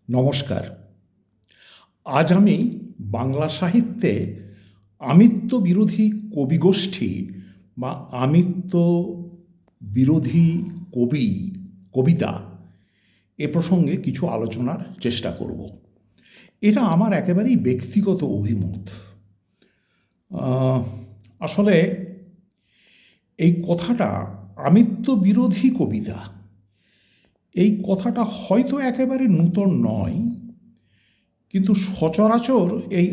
নমস্কার। আজ আমি বাংলা সাহিত্যে আমিত্ব বিরোধী কবিগোষ্ঠী বা আমিত্ব বিরোধী কবিতা এ প্রসঙ্গে কিছু আলোচনার চেষ্টা করব। এটা আমার একেবারেই ব্যক্তিগত অভিমত। আসলে এই কথাটা আমিত্ব বিরোধী কবিতা, এই কথাটা হয়তো একেবারে নূতন নয়, কিন্তু সচরাচর এই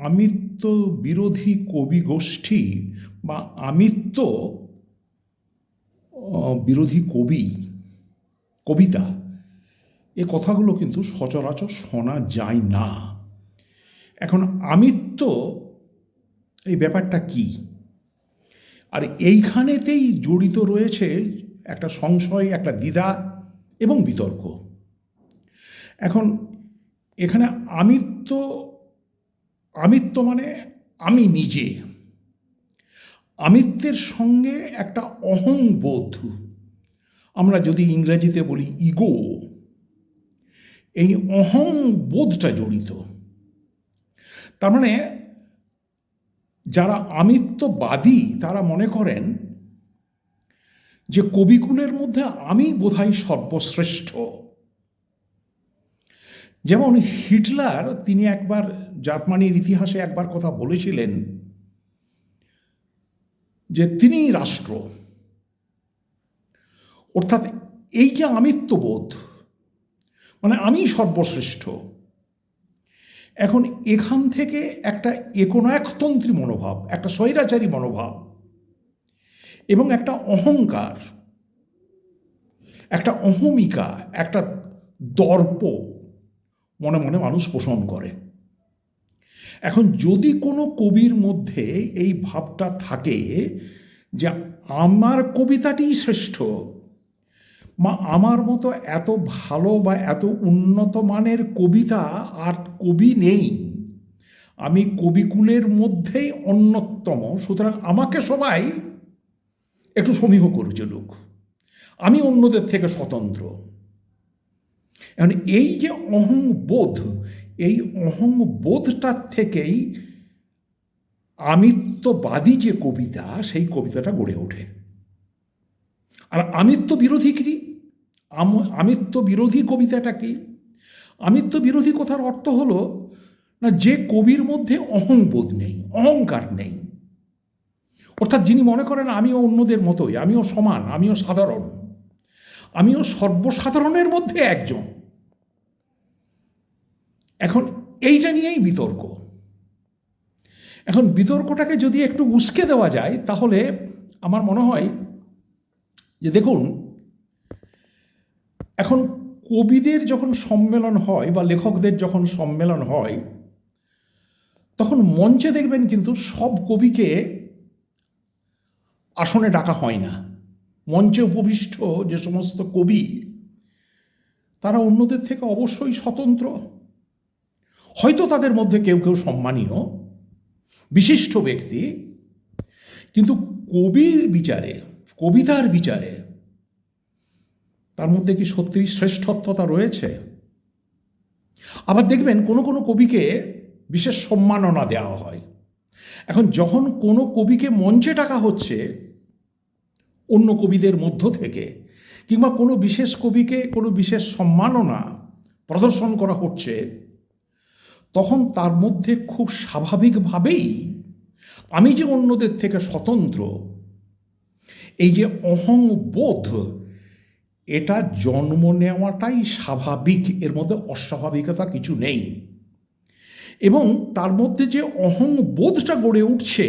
আমিত্ব বিরোধী কবি গোষ্ঠী বা আমিত্ব বিরোধী কবিতা এ কথাগুলো কিন্তু সচরাচর শোনা যায় না। এখন আমিত্ব এই ব্যাপারটা কি, আর এইখানেতেই জড়িত রয়েছে একটা সংশয়, একটা দ্বিধা এবং বিতর্ক। এখন এখানে আমিত্ব মানে আমি নিজে, আমিত্বের সঙ্গে একটা অহংবোধ, আমরা যদি ইংরেজিতে বলি ইগো, এই অহংবোধটা জড়িত। তার মানে যারা আমিত্ববাদী তারা মনে করেন যে কবিকুলের মধ্যে আমি বোধহয় সর্বশ্রেষ্ঠ। যেমন হিটলার, তিনি একবার জার্মানির ইতিহাসে একবার কথা বলেছিলেন যে তিনি রাষ্ট্র, অর্থাৎ এই যে আমিত্ববোধ, মানে আমি সর্বশ্রেষ্ঠ। এখন এখান থেকে একটা একনায়কতন্ত্রী মনোভাব, একটা স্বৈরাচারী মনোভাব এবং একটা অহংকার, একটা অহমিকা, একটা দর্প মনে মনে মানুষ পোষণ করে। এখন যদি কোনো কবির মধ্যে এই ভাবটা থাকে যে আমার কবিতাটিই শ্রেষ্ঠ, বা আমার মতো এত ভালো বা এত উন্নত মানের কবিতা আর কবি নেই, আমি কবিকুলের মধ্যেই অন্যতম, সুতরাং আমাকে সবাই একটু সমীহ করছে লোক, আমি অন্যদের থেকে স্বতন্ত্র। এখন এই যে অহংবোধ, এই অহংবোধটার থেকেই আমিত্ববাদী যে কবিতা, সেই কবিতাটা গড়ে ওঠে। আর আমিত্ব বিরোধী কি? আমিত্ব বিরোধী কবিতাটা কি? আমিত্ব বিরোধী কথার অর্থ হলো না যে কবির মধ্যে অহংবোধ নেই, অহংকার নেই, অর্থাৎ যিনি মনে করেন আমিও অন্যদের মতোই, আমিও সমান, আমিও সাধারণ, আমিও সর্বসাধারণের মধ্যে একজন। এখন এইটা নিয়েই বিতর্ক। এখন বিতর্কটাকে যদি একটু উস্কে দেওয়া যায় তাহলে আমার মনে হয় যে দেখুন, এখন কবিদের যখন সম্মেলন হয় বা লেখকদের যখন সম্মেলন হয়, তখন মঞ্চে দেখবেন কিন্তু সব কবিকে আসনে ডাকা হয় না। মঞ্চে উপবিষ্ট যে সমস্ত কবি, তারা অন্যদের থেকে অবশ্যই স্বতন্ত্র। হয়তো তাদের মধ্যে কেউ কেউ সম্মানীয় বিশিষ্ট ব্যক্তি, কিন্তু কবির বিচারে, কবিতার বিচারে তার মধ্যে কি সত্যি শ্রেষ্ঠত্বতা রয়েছে? আবার দেখবেন কোনো কোনো কবিকে বিশেষ সম্মাননা দেওয়া হয়। এখন যখন কোনো কবিকে মঞ্চে ডাকা হচ্ছে অন্য কবিদের মধ্য থেকে, কিংবা কোনো বিশেষ কবিকে কোনো বিশেষ সম্মাননা প্রদর্শন করা হচ্ছে, তখন তার মধ্যে খুব স্বাভাবিকভাবেই আমি যে অন্যদের থেকে স্বতন্ত্র, এই যে অহংবোধ, এটা জন্ম নেওয়াটাই স্বাভাবিক, এর মধ্যে অস্বাভাবিকতা কিছু নেই। এবং তার মধ্যে যে অহংবোধটা গড়ে উঠছে,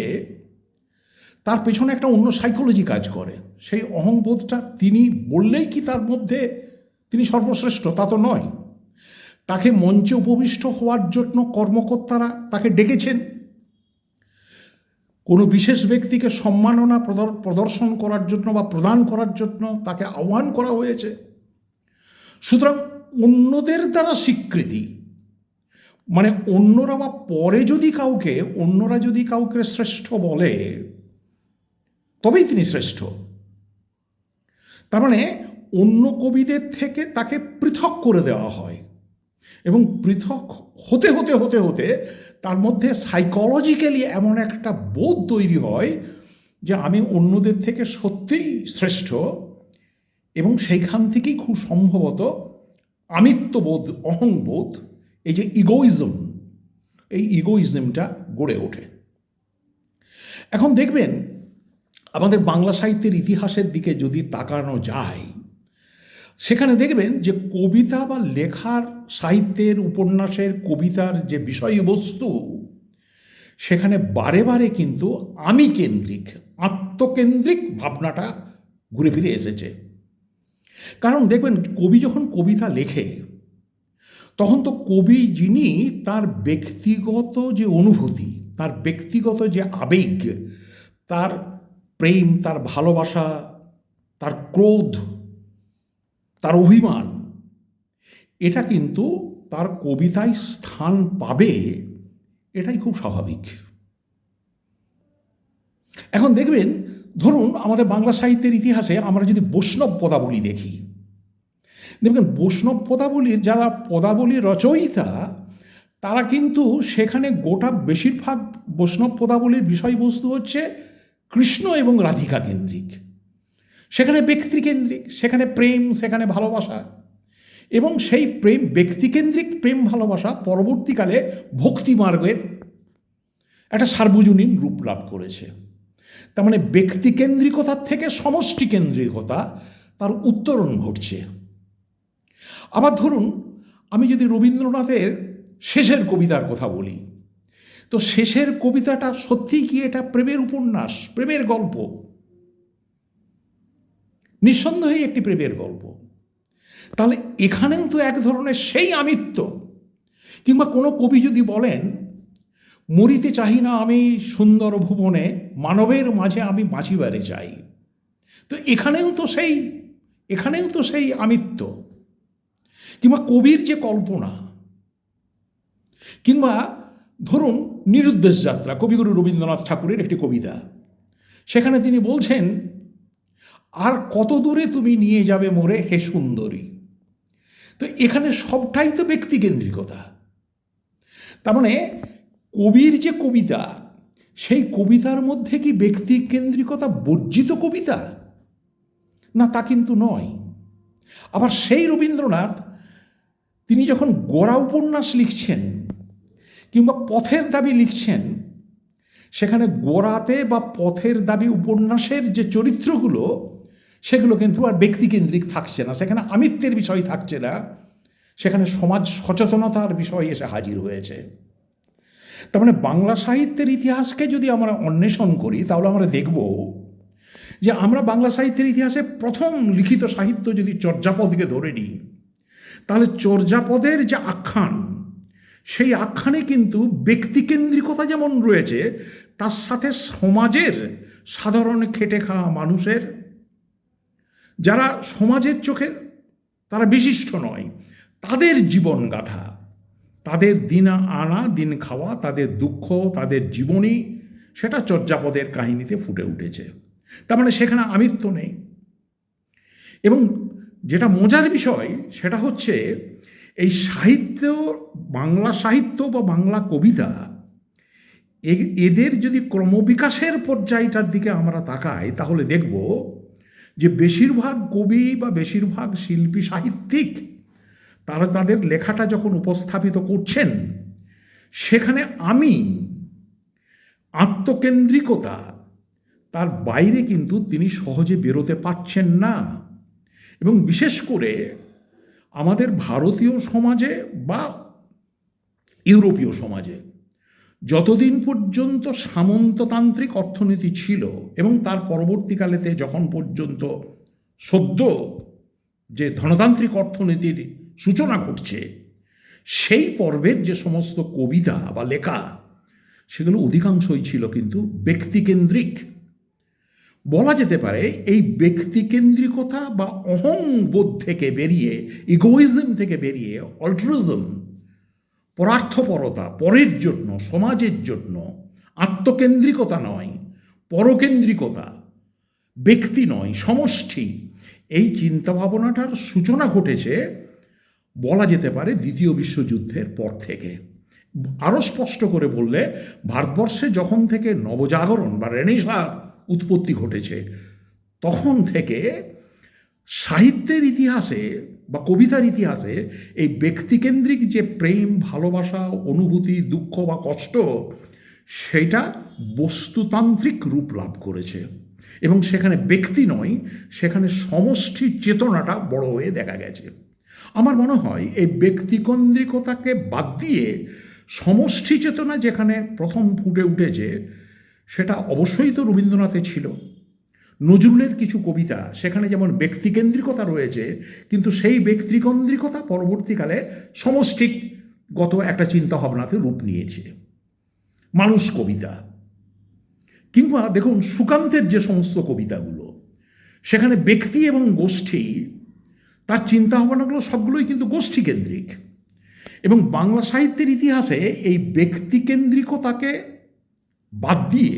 তার পেছনে একটা অন্য সাইকোলজি কাজ করে। সেই অহংবোধটা তিনি বললেই কি তার মধ্যে তিনি সর্বশ্রেষ্ঠ? তা তো নয়। তাকে মঞ্চে উপবিষ্ট হওয়ার জন্য কর্মকর্তারা তাকে ডেকেছেন, কোনো বিশেষ ব্যক্তিকে সম্মাননা প্রদর্শন করার জন্য বা প্রদান করার জন্য তাকে আহ্বান করা হয়েছে। সুতরাং অন্যদের দ্বারা স্বীকৃতি, মানে অন্যরা বা পরে যদি অন্যরা যদি কাউকে শ্রেষ্ঠ বলে, তবেই তিনি শ্রেষ্ঠ। তার মানে অন্য কবিদের থেকে তাকে পৃথক করে দেওয়া হয় এবং পৃথক হতে হতে হতে হতে তার মধ্যে সাইকোলজিক্যালি এমন একটা বোধ তৈরি হয় যে আমি অন্যদের থেকে সত্যিই শ্রেষ্ঠ, এবং সেইখান থেকেই খুব সম্ভবত আমিত্ববোধ, অহংবোধ, এই যে ইগোইজম, এই ইগোইজমটা গড়ে ওঠে। এখন দেখবেন আমাদের বাংলা সাহিত্যের ইতিহাসের দিকে যদি তাকানো যায়, সেখানে দেখবেন যে কবিতা বা লেখার, সাহিত্যের, উপন্যাসের, কবিতার যে বিষয়বস্তু, সেখানে বারে বারে কিন্তু আমি কেন্দ্রিক, আত্মকেন্দ্রিক ভাবনাটা ঘুরে ফিরে এসেছে। কারণ দেখবেন কবি যখন কবিতা লেখে তখন তো কবি যিনি তার ব্যক্তিগত যে অনুভূতি, তার ব্যক্তিগত যে আবেগ, তার প্রেম, তার ভালোবাসা, তার ক্রোধ, তার অভিমান, এটা কিন্তু তার কবিতায় স্থান পাবে, এটাই খুব স্বাভাবিক। এখন দেখবেন ধরুন আমাদের বাংলা সাহিত্যের ইতিহাসে আমরা যদি বৈষ্ণব পদাবলী দেখি, দেখবেন বৈষ্ণব পদাবলীর যারা পদাবলী রচয়িতা, তারা কিন্তু সেখানে গোটা বেশিরভাগ বৈষ্ণব পদাবলীর বিষয়বস্তু হচ্ছে কৃষ্ণ এবং রাধিকা কেন্দ্রিক, সেখানে ব্যক্তিকেন্দ্রিক, সেখানে প্রেম, সেখানে ভালোবাসা, এবং সেই প্রেম, ব্যক্তিকেন্দ্রিক প্রেম ভালোবাসা পরবর্তীকালে ভক্তিমার্গের একটা সার্বজনীন রূপ লাভ করেছে। তার মানে ব্যক্তিকেন্দ্রিকতার থেকে সমষ্টি কেন্দ্রিকতা তার উত্তরণ ঘটছে। আবার ধরুন আমি যদি রবীন্দ্রনাথের শেষের কবিতার কথা বলি, তো শেষের কবিতাটা সত্যিই কি এটা প্রেমের উপন্যাস, প্রেমের গল্প? নিঃসন্দেহেই একটি প্রেমের গল্প। তাহলে এখানেও তো এক ধরনের সেই আমিত্ব। কিংবা কোনো কবি যদি বলেন, মরিতে চাহি না আমি সুন্দর ভুবনে, মানবের মাঝে আমি বাঁচিবারে চাই, তো এখানেও তো সেই আমিত্ব। কিংবা কবির যে কল্পনা, কিংবা ধরুন নিরুদ্দেশ যাত্রা, কবিগুরু রবীন্দ্রনাথ ঠাকুরের একটি কবিতা, সেখানে তিনি বলছেন, আর কত দূরে তুমি নিয়ে যাবে মোরে হে সুন্দরী। তো এখানে সবটাই তো ব্যক্তিকেন্দ্রিকতা। তার মানে কবির যে কবিতা, সেই কবিতার মধ্যে কি ব্যক্তিকেন্দ্রিকতা বর্জিত কবিতা? না, তা কিন্তু নয়। আবার সেই রবীন্দ্রনাথ তিনি যখন গোরা উপন্যাস লিখছেন কিংবা পথের দাবি লিখছেন, সেখানে গোরাতে বা পথের দাবি উপন্যাসের যে চরিত্রগুলো, সেগুলো কিন্তু আর ব্যক্তিকেন্দ্রিক থাকছে না, সেখানে আমিত্বের বিষয় থাকছে না, সেখানে সমাজ সচেতনতার বিষয় এসে হাজির হয়েছে। তার মানে বাংলা সাহিত্যের ইতিহাসকে যদি আমরা অন্বেষণ করি, তাহলে আমরা দেখব যে আমরা বাংলা সাহিত্যের ইতিহাসে প্রথম লিখিত সাহিত্য যদি চর্যাপদকে ধরে নিই, তাহলে চর্যাপদের যে আখ্যান, সেই আখ্যানে কিন্তু ব্যক্তিকেন্দ্রিকতা যেমন রয়েছে, তার সাথে সমাজের সাধারণ খেটে খাওয়া মানুষের, যারা সমাজের চোখে তারা বিশিষ্ট নয়, তাদের জীবনগাথা, তাদের দিন আনা দিন খাওয়া, তাদের দুঃখ, তাদের জীবনী, সেটা চর্যাপদের কাহিনীতে ফুটে উঠেছে। তার মানে সেখানে আমিত্ব নেই। এবং যেটা মজার বিষয় সেটা হচ্ছে এই সাহিত্য, বাংলা সাহিত্য বা বাংলা কবিতা, এদের যদি ক্রমবিকাশের পর্যায়টার দিকে আমরা তাকাই, তাহলে দেখব যে বেশিরভাগ কবি বা বেশিরভাগ শিল্পী, সাহিত্যিক, তারা তাদের লেখাটা যখন উপস্থাপিত করছেন, সেখানে আমি, আত্মকেন্দ্রিকতা, তার বাইরে কিন্তু তিনি সহজে বেরোতে পারছেন না। এবং বিশেষ করে আমাদের ভারতীয় সমাজে বা ইউরোপীয় সমাজে যতদিন পর্যন্ত সামন্ততান্ত্রিক অর্থনীতি ছিল, এবং তার পরবর্তীকালেতে যখন পর্যন্ত সদ্য যে ধনতান্ত্রিক অর্থনীতির সূচনা ঘটছে, সেই পর্বের যে সমস্ত কবিতা বা লেখা, সেগুলো অধিকাংশই ছিল কিন্তু ব্যক্তিকেন্দ্রিক। বলা যেতে পারে এই ব্যক্তিকেন্দ্রিকতা বা অহংবোধ থেকে বেরিয়ে, ইগোইজম থেকে বেরিয়ে অল্ট্রুইজম, পরার্থপরতা, পরের জন্য, সমাজের জন্য, আত্মকেন্দ্রিকতা নয়, পরকেন্দ্রিকতা, ব্যক্তি নয়, সমষ্টি, এই চিন্তাভাবনাটার সূচনা ঘটেছে বলা যেতে পারে দ্বিতীয় বিশ্বযুদ্ধের পর থেকে। আরও স্পষ্ট করে বললে, ভারতবর্ষে যখন থেকে নবজাগরণ বা রেনেসাঁ উৎপত্তি ঘটেছে, তখন থেকে সাহিত্যের ইতিহাসে বা কবিতার ইতিহাসে এই ব্যক্তিকেন্দ্রিক যে প্রেম, ভালোবাসা, অনুভূতি, দুঃখ বা কষ্ট, সেটা বস্তুতান্ত্রিক রূপ লাভ করেছে। এবং সেখানে ব্যক্তি নয়, সেখানে সমষ্টি চেতনাটা বড় হয়ে দেখা গেছে। আমার মনে হয় এই ব্যক্তিকেন্দ্রিকতাকে বাদ দিয়ে সমষ্টি চেতনা যেখানে প্রথম ফুটে উঠেছে, সেটা অবশ্যই তো রবীন্দ্রনাথে ছিল। নজরুলের কিছু কবিতা, সেখানে যেমন ব্যক্তিকেন্দ্রিকতা রয়েছে, কিন্তু সেই ব্যক্তিকেন্দ্রিকতা পরবর্তীকালে সমষ্টিগত একটা চিন্তাভাবনাতে রূপ নিয়েছে। মানুষ কবিতা, কিংবা দেখুন সুকান্তের যে সমস্ত কবিতাগুলো, সেখানে ব্যক্তি এবং গোষ্ঠী, তার চিন্তাভাবনাগুলো সবগুলোই কিন্তু গোষ্ঠীকেন্দ্রিক। এবং বাংলা সাহিত্যের ইতিহাসে এই ব্যক্তিকেন্দ্রিকতাকে বাদ দিয়ে,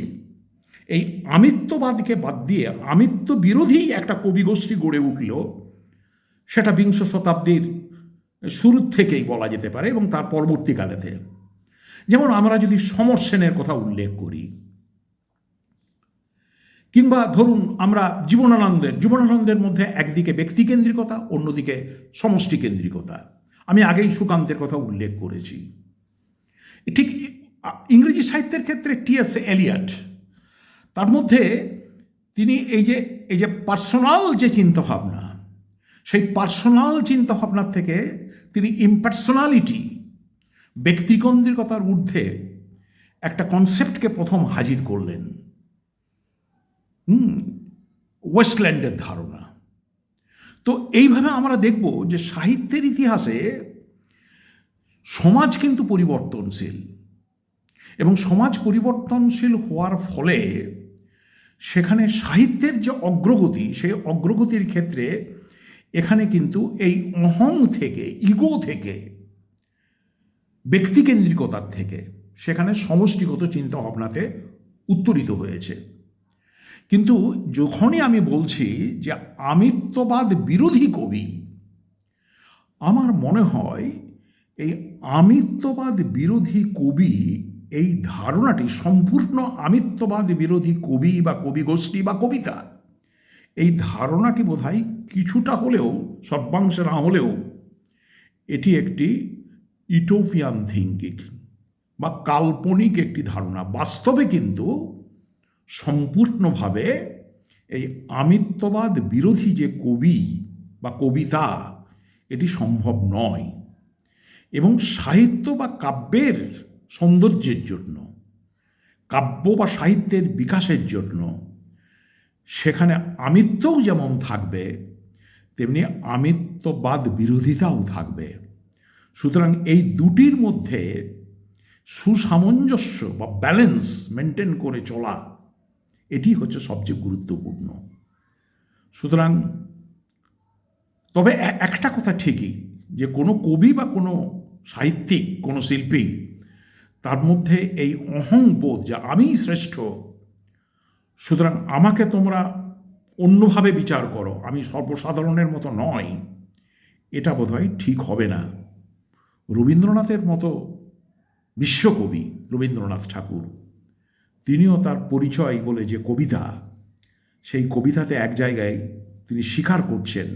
এই আমিত্ববাদকে বাদ দিয়ে আমিত্ব বিরোধী একটা কবিগোষ্ঠী গড়ে উঠল, সেটা বিংশ শতাব্দীর শুরুর থেকেই বলা যেতে পারে এবং তার পরবর্তীকালেতে। যেমন আমরা যদি সমর সেনের কথা উল্লেখ করি, কিংবা ধরুন আমরা জীবনানন্দের মধ্যে একদিকে ব্যক্তিকেন্দ্রিকতা, অন্যদিকে সমষ্টিকেন্দ্রিকতা। আমি আগেই সুকান্তের কথা উল্লেখ করেছি। ঠিক ইংরেজি সাহিত্যের ক্ষেত্রে টি.এস. এলিয়ট, তার মধ্যে তিনি এই যে পার্সোনাল যে চিন্তাভাবনা, সেই পার্সোনাল চিন্তাভাবনার থেকে তিনি ইম্পার্সোনালিটি, ব্যক্তিকেন্দ্রিকতার ঊর্ধ্বে একটা কনসেপ্টকে প্রথম হাজির করলেন, ওয়েস্টল্যান্ডের ধারণা। তো এইভাবে আমরা দেখব যে সাহিত্যের ইতিহাসে সমাজ কিন্তু পরিবর্তনশীল, এবং সমাজ পরিবর্তনশীল হওয়ার ফলে সেখানে সাহিত্যের যে অগ্রগতি, সেই অগ্রগতির ক্ষেত্রে এখানে কিন্তু এই অহং থেকে, ইগো থেকে, ব্যক্তিকেন্দ্রিকতার থেকে সেখানে সমষ্টিগত চিন্তাভাবনাতে উত্তরিত হয়েছে। কিন্তু যখনই আমি বলছি যে আমিত্ববাদ বিরোধী কবি, আমার মনে হয় এই আমিত্ববাদ বিরোধী কবি, এই ধারণাটি সম্পূর্ণ আমিত্ববাদ বিরোধী কবি বা কবিগোষ্ঠী বা কবিতা, এই ধারণাটি বোধহয় কিছুটা হলেও, সর্বাংশে না হলেও, এটি একটি ইউটোপিয়ান থিঙ্কিং বা কাল্পনিক একটি ধারণা। বাস্তবে কিন্তু সম্পূর্ণভাবে এই আমিত্ববাদ বিরোধী যে কবি বা কবিতা, এটি সম্ভব নয়। এবং সাহিত্য বা কাব্যের সৌন্দর্যের জন্য, কাব্য বা সাহিত্যের বিকাশের জন্য সেখানে আমিত্বও যেমন থাকবে, তেমনি আমিত্ববাদ বিরোধিতাও থাকবে। সুতরাং এই দুটির মধ্যে সুসামঞ্জস্য বা ব্যালেন্স মেনটেন করে চলা, এটি হচ্ছে সবচেয়ে গুরুত্বপূর্ণ। সুতরাং তবে একটা কথা ঠিকই, যে কোনো কবি বা কোনো সাহিত্যিক, কোনো শিল্পী, তার মধ্যে এই অহংবোধ যে আমিই শ্রেষ্ঠ, সুতরাং আমাকে তোমরা অন্যভাবে বিচার করো, আমি সর্বসাধারণের মতো নয়, এটা বোধহয় ঠিক হবে না। রবীন্দ্রনাথের মতো বিশ্বকবি রবীন্দ্রনাথ ঠাকুর, তিনিও তার পরিচয় বলে যে কবিতা, সেই কবিতাতে এক জায়গায় তিনি স্বীকার করছেন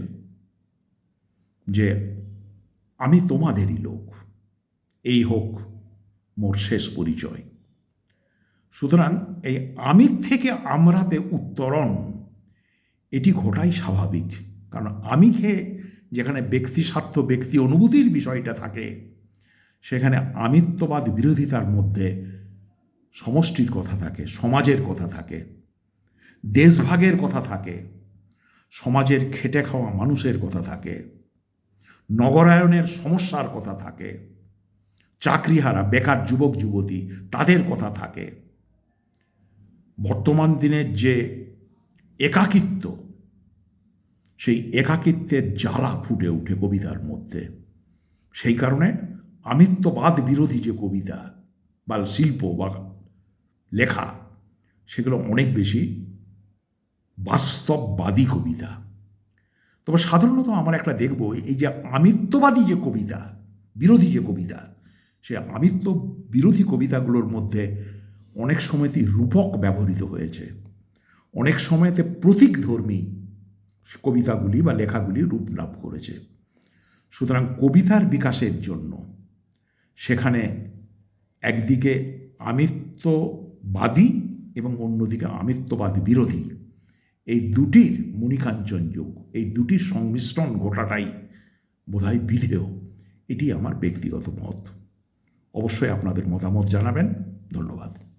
যে আমি তোমাদেরই লোক, এই হোক মোর শেষ পরিচয়। সুতরাং এই আমি থেকে আমরাতে উত্তরণ, এটি ঘটাই স্বাভাবিক। কারণ আমিকে যেখানে ব্যক্তি স্বার্থ, ব্যক্তি অনুভূতির বিষয়টা থাকে, সেখানে আমিত্ববাদ বিরোধিতার মধ্যে সমষ্টির কথা থাকে, সমাজের কথা থাকে, দেশভাগের কথা থাকে, সমাজের খেটে খাওয়া মানুষের কথা থাকে, নগরায়নের সমস্যার কথা থাকে, চাকরিহারা বেকার যুবক যুবতী, তাদের কথা থাকে। বর্তমান দিনের যে একাকিত্ব, সেই একাকিত্বের জ্বালা ফুটে ওঠে কবিতার মধ্যে। সেই কারণে আমিত্ববাদ বিরোধী যে কবিতা বা শিল্প বা লেখা, সেগুলো অনেক বেশি বাস্তববাদী কবিতা। তবে সাধারণত আমরা একটা দেখব এই যে আমিত্ববাদী যে কবিতা, বিরোধী যে কবিতা, সে আমিত্ব বিরোধী কবিতাগুলোর মধ্যে অনেক সময়তে রূপক ব্যবহৃত হয়েছে, অনেক সময়তে প্রতীকধর্মী কবিতাগুলি বা লেখাগুলি রূপ লাভ করেছে। সুতরাং কবিতার বিকাশের জন্য সেখানে একদিকে আমিত্ববাদী এবং অন্যদিকে আমিত্ববাদ বিরোধী, এই দুটির মণিকাঞ্চন যুগ, এই দুটির সংমিশ্রণ ঘটাটাই বোধহয় বিধেয়। এটি আমার ব্যক্তিগত মত। অবশ্যই আপনাদের মতামত জানাবেন। ধন্যবাদ।